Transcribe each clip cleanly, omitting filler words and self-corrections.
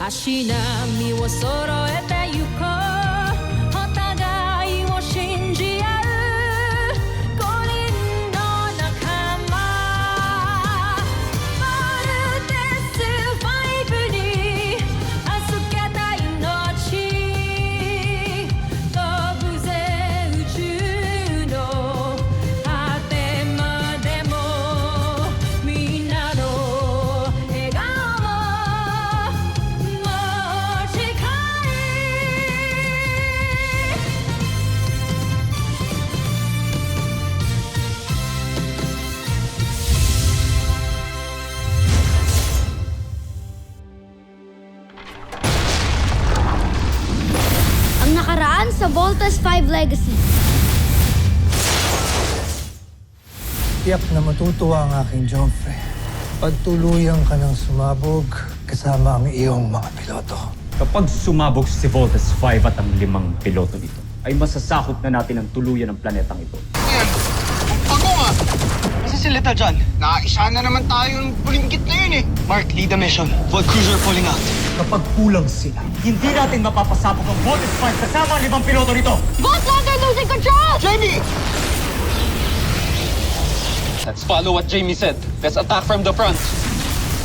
足並みを揃えてゆこうお互いを信じ合う5人の仲間まるでスバイブに預けた命飛ぶぜ宇宙の果てまでもみんなの笑顔も持ち帰Ang nakaraan sa Voltas 5 Legacy. Tiyak na matutuwa ang aking Joffrey. Pagtuluyan ka ng sumabog kasama ang iyong mga piloto. Kapag sumabog si Voltes 5 at ang 5 piloto nito, ay masasakop na natin ang tuluyan ng planetang ito. Yan! Ang bago nga! Kasi si Little John, nakaisa na naman tayong bulinggit na yun eh. Mark, lead the mission. Void Cruiser pulling out. Kapag kulang sila, hindi natin mapapasabog ang Voltes 5 kasama ang 5 piloto nito! Voltlander losing control! Jamie! Let's follow what Jamie said. Let's attack from the front.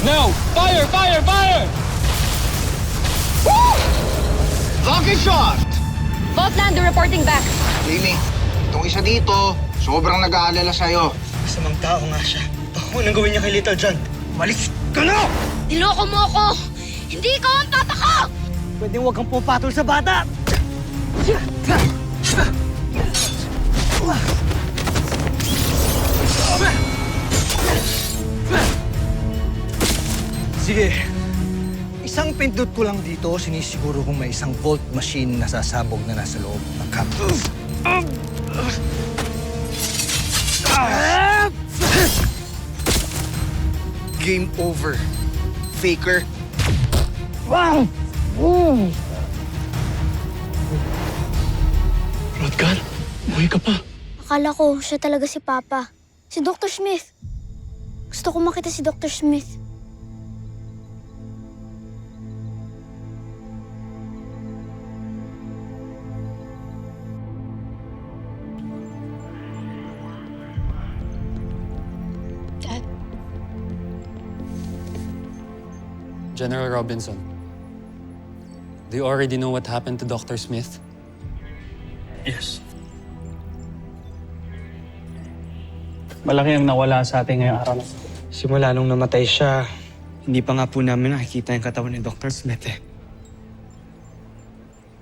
Now! Fire! Fire! Fire! Woo! Lucky shot! Voltlander reporting back. Jamie, itong isa dito, sobrang nag-aalala sa'yo. Masamang tao nga siya. Baka nang gawin niya kay Little John. Malis ka na! Niloko mo ako! Hindi ikaw ang tata ko! Pwede huwag kang pupatol sa bata! Sige, isang pindot ko lang dito, sinisiguro kung may isang volt machine na sasabog na nasa loob ng cup. Game over. Faker. Rodgan, buhay ka pa. Akala ko siya talaga si Papa. Si Dr. Smith. Gusto ko makita si Dr. Smith. Dad, General Robinson, do you already know what happened to Dr. Smith? Yes. Malaki ang nawala sa atin ngayong araw na ito. Simula nung namatay siya, hindi pa nga po namin nakikita yung katawan ni Dr. Smith eh.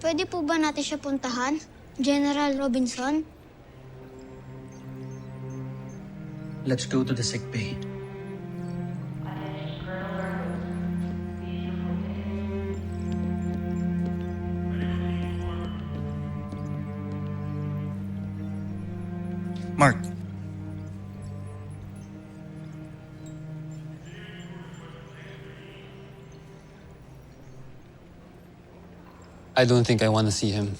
pwede po ba natin siya puntahan? General Robinson? Let's go to the sick bay. Mark, I don't think I want to see him.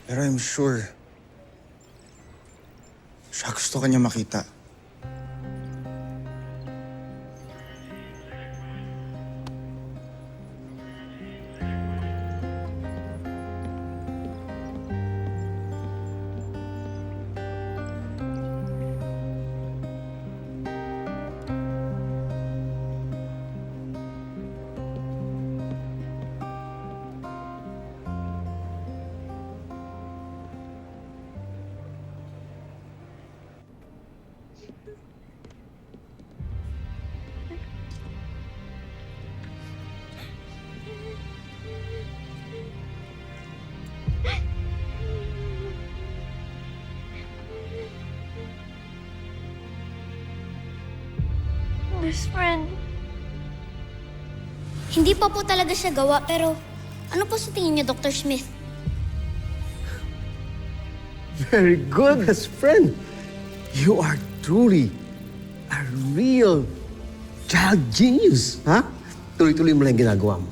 Pero I'm sure, siya gusto kanya makita. Best friend. Hindi pa po talaga siya gawa, pero ano po sa tingin niyo, Dr. Smith? Very good, best friend. You are truly a real child genius, ha? Tuloy-tuloy mo lang ginagawa mo.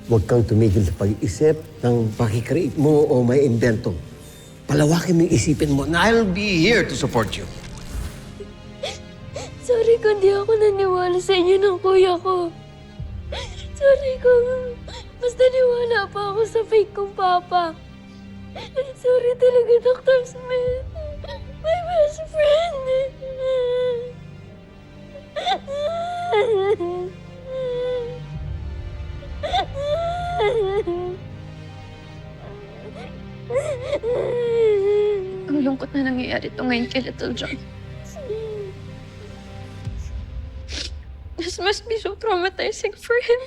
Huwag kang tumigil sa pag-iisip ng pakikreate mo o may invento. Palawakin mo yung isipin mo, and I'll be here to support you. Sorry kung di ako naniwala sa inyo ng kuya ko. Sorry kung mas naniwala pa ako sa fake kong papa. Sorry talaga, Dr. Smith. My best friend. Ang lungkot na nangyayari ito ngayon kay Little John. This must be so traumatizing for him.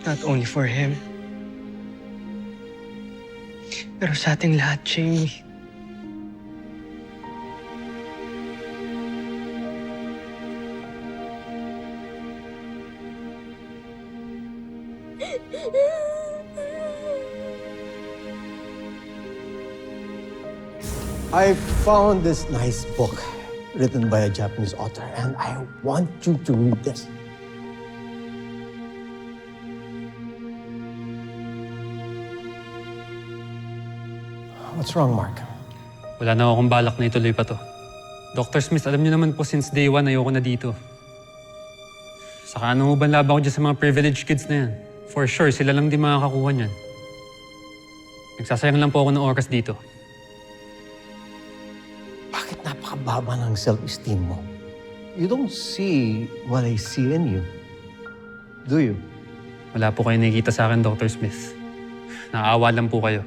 Not only for him, pero sa ating lahat, Jamie. I found this nice book written by a Japanese author, and I want you to read this. What's wrong, Mark? Wala na akong balak na ituloy pa to. Dr. Smith, alam niyo naman po since day one ayoko na dito. Saka ano mo ba laban ko dyan sa mga privileged kids na yan? For sure, sila lang di makakakuha niyan. Nagsasayang lang po ako ng oras dito. Bakit napakababa ng self-esteem mo? You don't see what I see in you. Do you? Wala po kayo nakikita sa akin, Dr. Smith. Naaawa lang po kayo.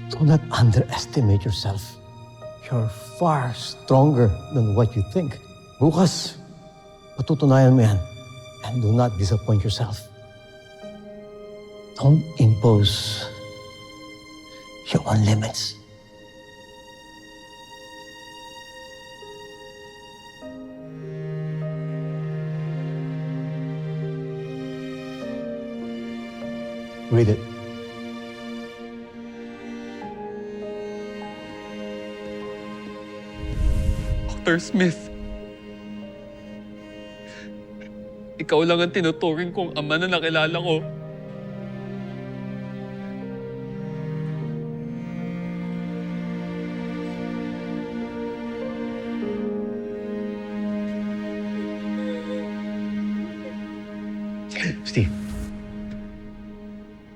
Do not underestimate yourself. You're far stronger than what you think. Bukas, patutunayan mo yan. And do not disappoint yourself. Don't impose your own limits. Read it. Dr. Smith, ikaw lang ang tinuturing kong ama na nakilala ko. Steve,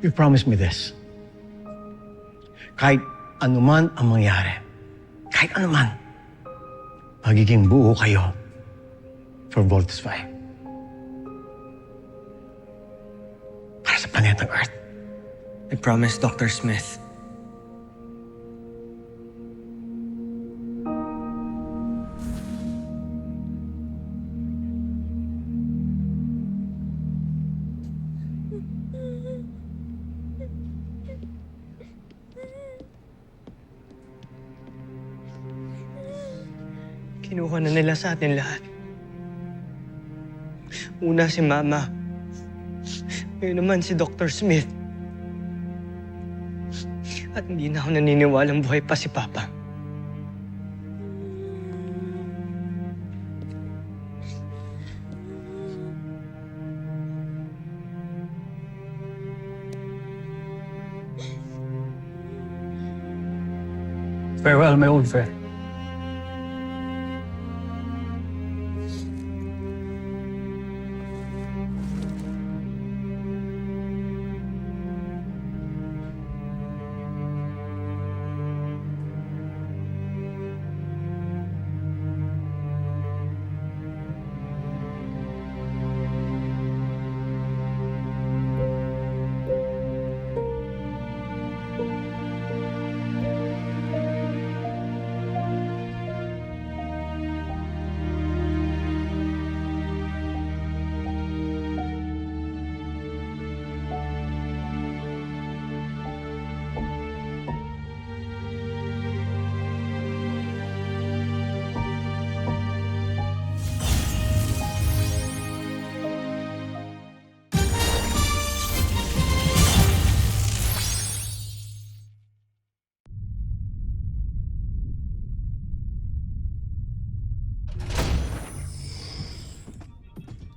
you promised me this. Kahit anuman ang mangyari, kahit anuman, magiging buo kayo for Voltes 5. Para sa planetang Earth. I promise, Dr. Smith. Kinuha na nila sa atin lahat. Una si Mama. Ngayon naman si Dr. Smith. At hindi na ako naniniwalang buhay pa si Papa. Farewell, my old friend.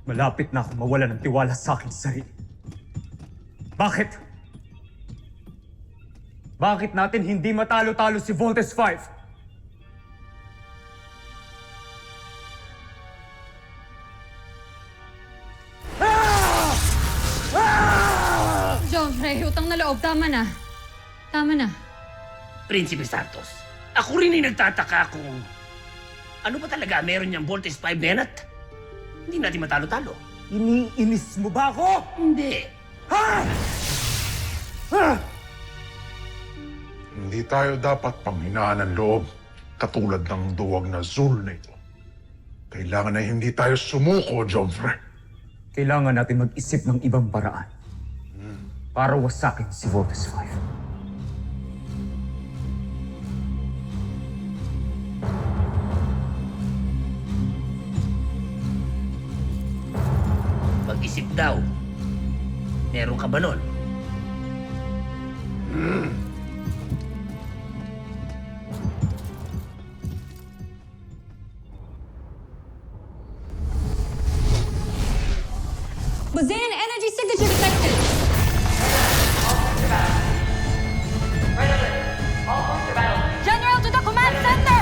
Malapit na ako mawala ng tiwala sa akin sarili. Bakit? Bakit natin hindi matalo-talo si Voltes 5? Jomfrey, utang na loob. Tama na. Tama na. Prinsipe Santos, ako rin ay nagtataka kung ano ba talaga meron niyang Voltes 5 na yan at hindi natin matalo-talo. Iniinis mo ba ako? Hindi. Hindi tayo dapat panghinaan ng loob katulad ng duwag na Zul na ito. Kailangan ay hindi tayo sumuko, Jomfrey. Kailangan natin mag-isip ng ibang paraan para wasakin si Voltes 5. Mag-isip daw. Meron ka ba nun? Bazan energy signature detected. General to the command center!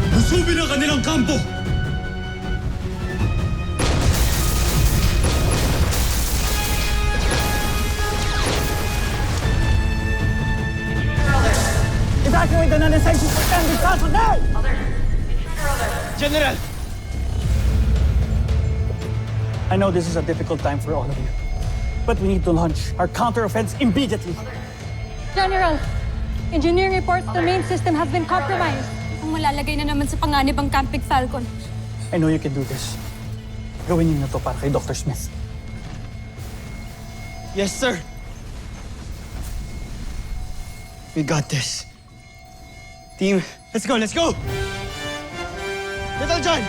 Lusubin ang kanilang kampo! Evacuate the non-essential suspended personnel! General! I know this is a difficult time for all of you, but we need to launch our counter-offense immediately. General, engineering reports the main system has been compromised. Ang malalagay na naman sa panganib ang Camping Falcon. I know you can do this. Gawin niyo na to para kay Dr. Smith. Yes, sir. We got this. Team, let's go, let's go! Little John!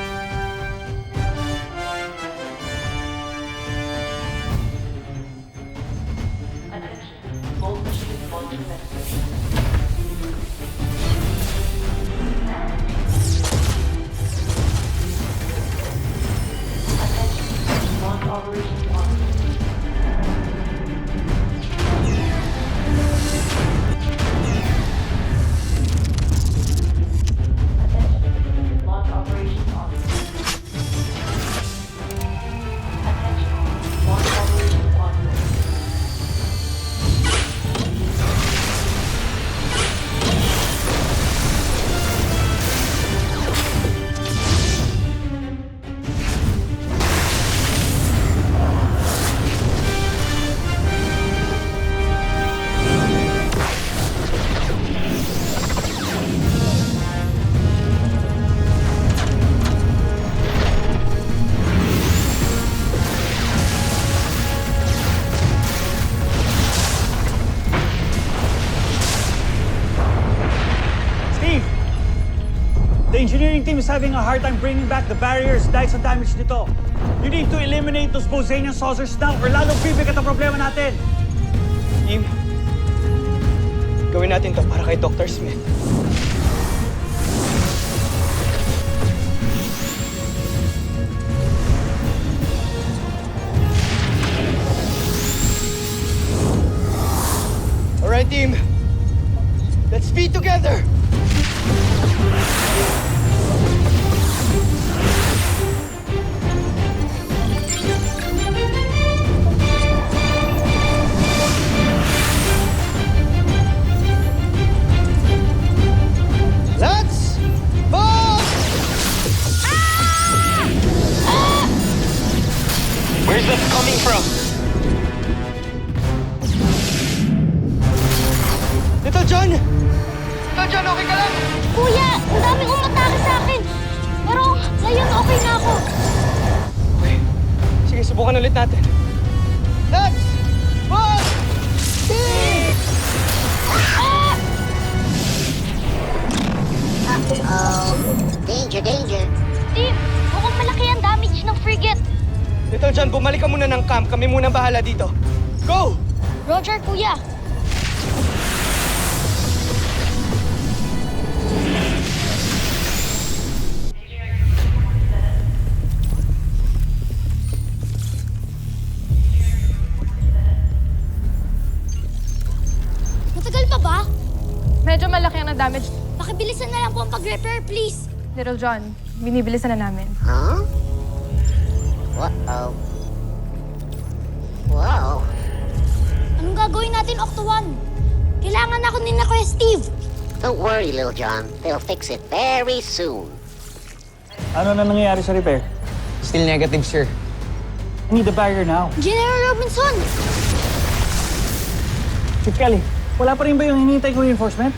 The engineering team is having a hard time bringing back the barriers dahil sa damage nito. You need to eliminate those Bosanian saucers now or lalong bibigat ang problema natin. Team, gawin natin to para kay Dr. Smith. Alright, team. Let's be together! Let's move! Where's that coming from? Little John! Little John, okay ka lang? Kuya, ang daming umatake sa akin. Pero ngayon okay na ako. Okay. Sige, subukan ulit natin. Let's move! Team! Danger, danger. Team, mukhang malaki Little John, bumalik ka muna ng camp. Kami muna bahala dito. Go! Roger, kuya. Matagal pa ba? Medyo malaki ang na-damage. Pakibilisan na lang po ang pag-repair, please. Little John, binibilisan na namin. Huh? Uh-oh. Wow. Anong gagawin natin, Octo One? Kailangan ako ni na Kuya Steve. Don't worry, Little John. They'll fix it very soon. Ano na nangyayari sa repair? Still negative, sir. I need the barrier now. General Robinson! Chief Kelly, wala pa rin ba yung hinihintay ko reinforcement?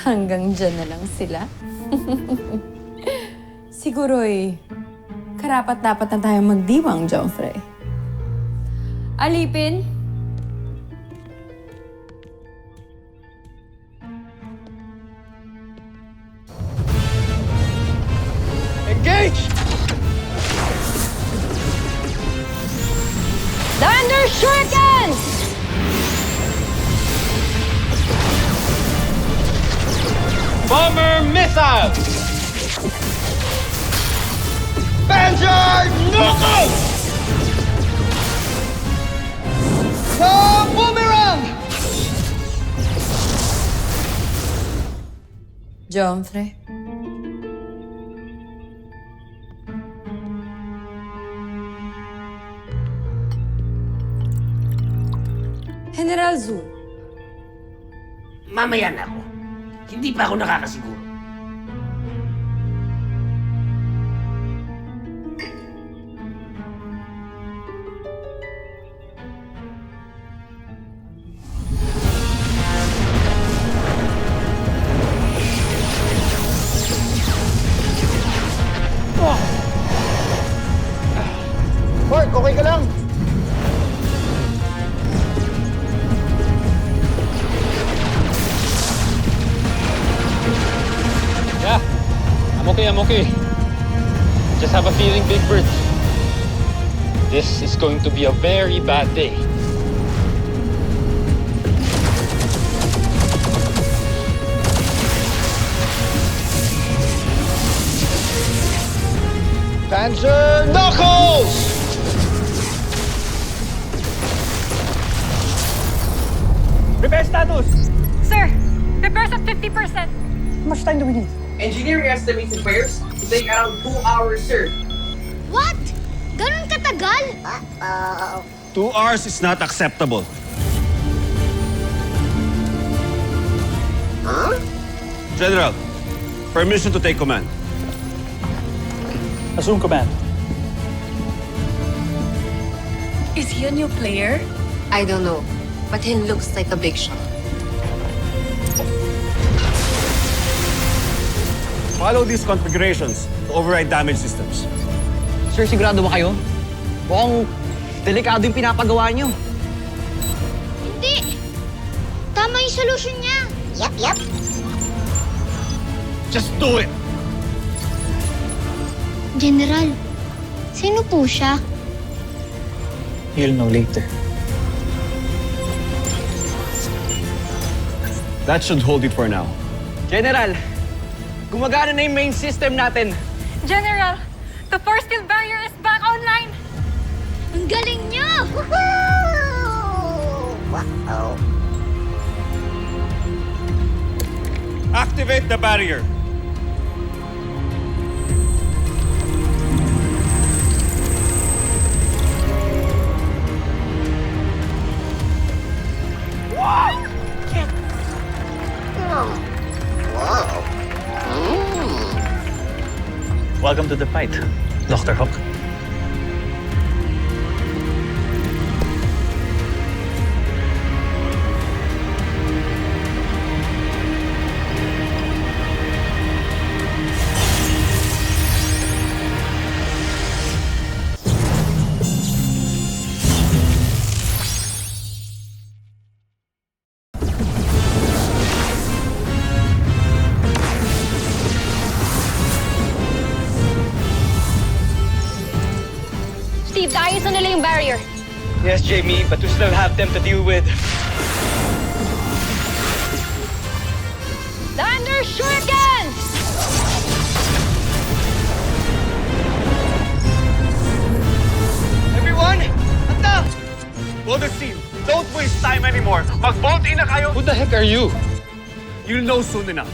Hanggang dyan na lang sila. Siguro'y karapat-dapat na tayo magdiwang, Joffrey. Alipin? Engage! Thunder Shurikens! Bomber missile! Panzer knockout! Boomerang! Joffrey. General Zhu. Mamaya na ako. Hindi pa ako nakakasiguro. Mark, okay ka lang? Yeah, I'm okay. Just have a feeling, Big Bird. This is going to be a very bad day. Panzer knuckles! Repair status! Sir, repairs at 50%. How much time do we need? Engineering estimates repairs to take around 2 hours, sir. What? Ganun katagal? 2 hours is not acceptable. Huh? General, permission to take command. Assume command. Is he a new player? I don't know, but he looks like a big shot. Follow these configurations to override damage systems. Sir, sigurado ba kayo? Mukhang delikado yung pinapagawa niyo. Hindi! Tama yung solution niya. Yep. Just do it! General, sino po siya? You'll know later. That should hold it for now. General, gumagana na yung main system natin. General, the force field barrier is back online. Ang galing niya! Wow. Activate the barrier. to the fight. Dr. Hawk. Steve, naayos na nila yung barrier. Yes, Jamie, but we still have them to deal with. Thunder Shuriken! Everyone, handa! Well, the scene. Don't waste time anymore. Mag-bolt in na kayo. Who the heck are you? You'll know soon enough.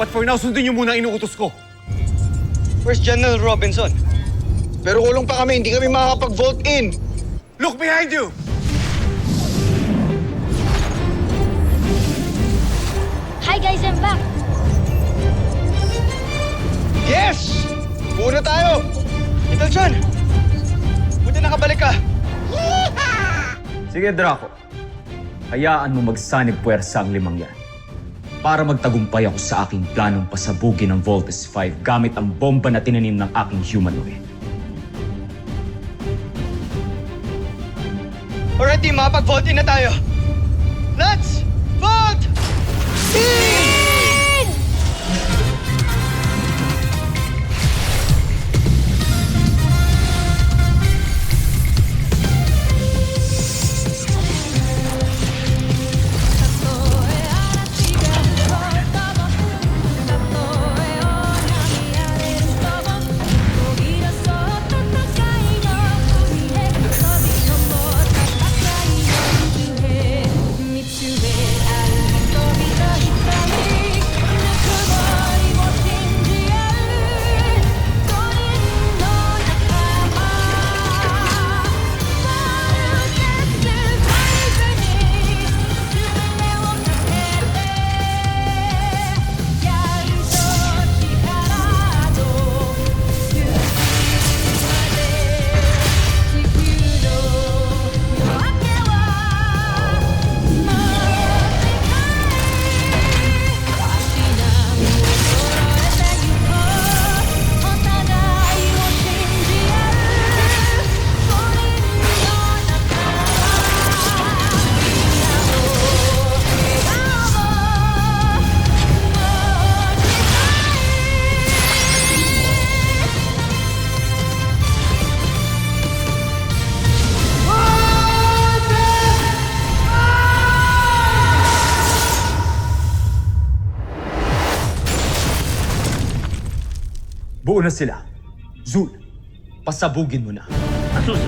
But for now, sundin niyo muna ang inuutos ko. Where's General Robinson? Pero kulong pa kami, hindi kami makakapag-vault in. Look behind you! Hi guys, I'm back. Yes! Buo na tayo! Little John, buti nakabalik ka. Sige, Draco. Hayaan mo magsanib puwersa ang limang yan. Para magtagumpay ako sa aking planong pasabugin ang Voltes 5 gamit ang bomba na tinanim ng aking humanoid. Alright, team, makapag-vault in na tayo. Let's vault in! Buo na sila. Zul, pasabugin mo na. Asus!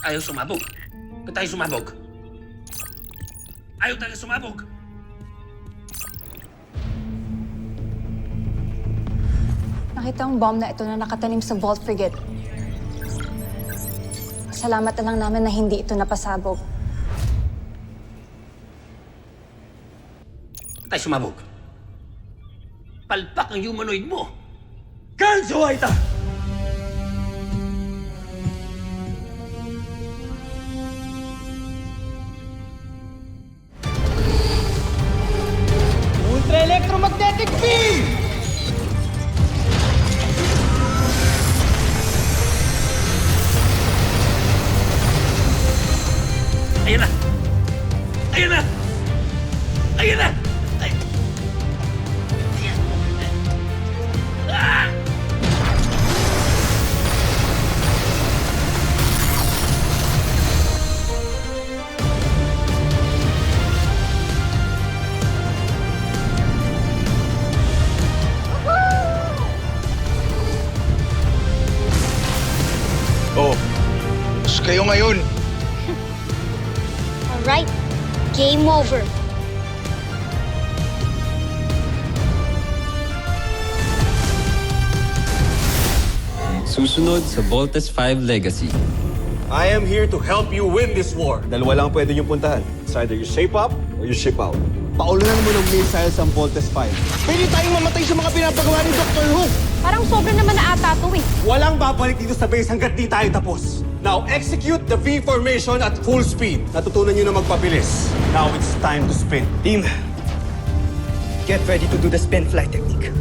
Ayaw sumabog. Ba't tayo sumabog? Ayaw tayo sumabog. Nakita ang bomb na ito na nakatanim sa Vault Frigate. Salamat na lang namin na hindi ito napasabog. Ba't tayo sumabog? Palpak ang humanoid mo. Ganso, Aita! Ultra-electromagnetic beam! Ayan na! Ayan na! Ayan na! Ay. Ah! sa'yo ngayon. Alright, game over. Susunod sa Voltes 5 Legacy. I am here to help you win this war. Dalawa lang ang pwede niyong puntahan. It's either you shape up or you ship out. Paulunan mo ng missiles ang Voltes 5. Pwede tayong mamatay sa mga pinapagawa ni Dr. Who. Parang sobra naman na ata to eh. Walang babalik dito sa base hanggat di tayo tapos. Now, execute the V formation at full speed. Natutunan niyo na magpabilis. Now it's time to spin. Team, get ready to do the spin flight technique.